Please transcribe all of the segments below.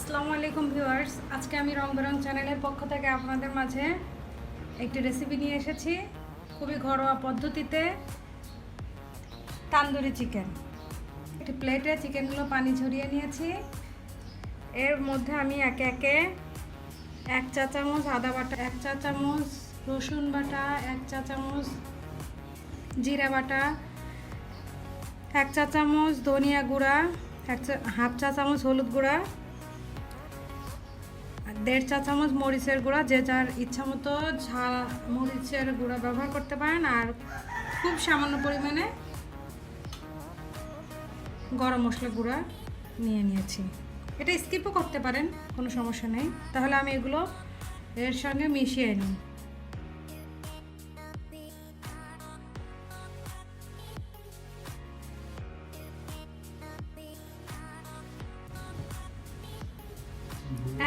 আসসালামু আলাইকুম ভিউয়ার্স, আজকে আমি রং বেরং চ্যানেলের পক্ষ থেকে আপনাদের মাঝে একটি রেসিপি নিয়ে এসেছি। খুবই ঘরোয়া পদ্ধতিতে তান্দুরি চিকেন। একটি প্লেটে চিকেনগুলো পানি ঝরিয়ে নিয়েছি। এর মধ্যে আমি একে একে 1 চা চামচ আদা বাটা, 1 চা চামচ রসুন বাটা, 1 চা চামচ জিরা বাটা, 1 চা চামচ ধনিয়া গুঁড়া, হাফ চা চামচ হলুদ গুঁড়া, 1.5 চা চামচ মরিচের গুঁড়া, যে যার ইচ্ছা মতো ঝাল মরিচের গুঁড়া ব্যবহার করতে পারেন, আর খুব সামান্য পরিমাণে গরম মশলা গুঁড়া নিয়েছি। এটা স্কিপও করতে পারেন, কোনো সমস্যা নেই। তাহলে আমি এগুলো এর সঙ্গে মিশিয়ে নিই।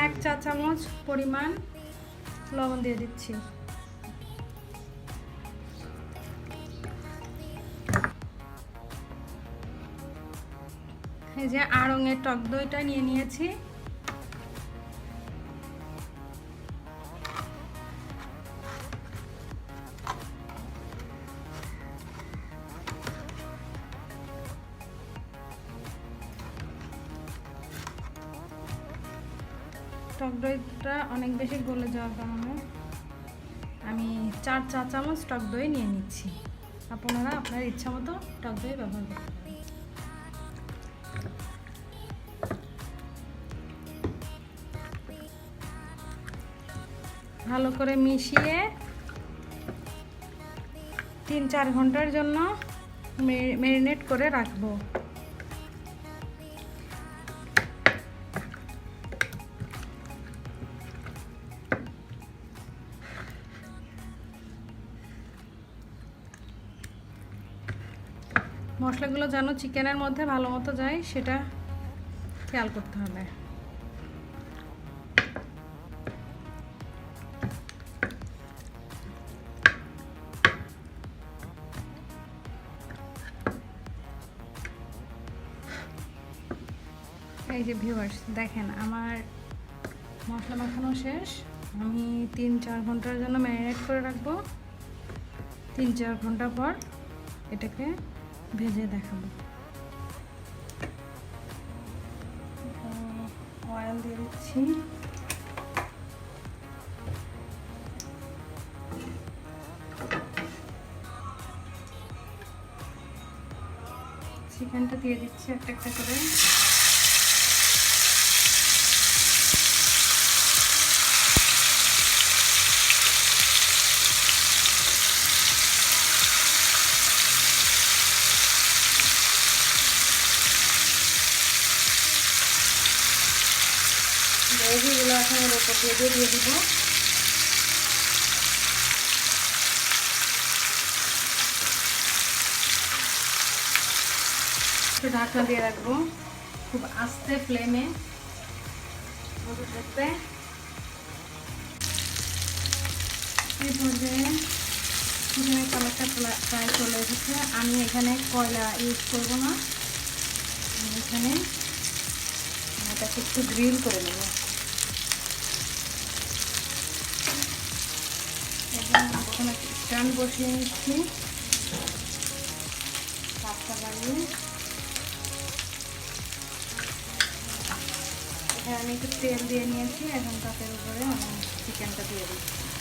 এক চা চামচ পরিমাণ লবণ দিয়ে দিচ্ছি। এই যে আড়ঙের টক দইটা নিয়ে নিয়েছি। টক দইটা অনেক বেশি গলে যাওয়ার কারণে আমি 4 চা চামচ টক দই নিয়ে নিচ্ছি। আপনারা আপনার ইচ্ছা মতো টক দই ব্যবহার করতে পারেন। ভালো করে মিশিয়ে 3-4 ঘন্টার জন্য ম্যারিনেট করে রাখবো। মশলাগুলো যেন চিকেনের মধ্যে ভালো মতো যায় সেটা খেয়াল করতে হবে। এই যে ভিউয়ার্স দেখেন, আমার মশলা মাখানো শেষ। আমি 3-4 ঘন্টার জন্য ম্যারিনেট করে রাখবো। 3-4 ঘন্টা পর এটাকে ভেজে দেখাবো। অয়েল দিয়ে দিচ্ছি। চিকেনটা দিয়ে দিচ্ছি একটা একটা করে। গ্রেভিগুলো এখন এর উপর দিয়ে দিব। একটু ঢাকনা দিয়ে রাখবো খুব আস্তে ফ্লেমে। দেখবে এই পর্যায়ে চিকেনের কালারটা প্রায় চলে এসেছে। আমি এখানে কয়লা ইউজ করব না, এখানে এটাকে একটু গ্রিল করে নেব। প্রথমে স্ট্যান্ড বসিয়ে নিচ্ছি, কাপটা বাড়িয়ে। এখানে আমি একটু তেল দিয়ে নিয়েছি। এখন কাপের উপরে আমি চিকেনটা দিয়ে দিচ্ছি।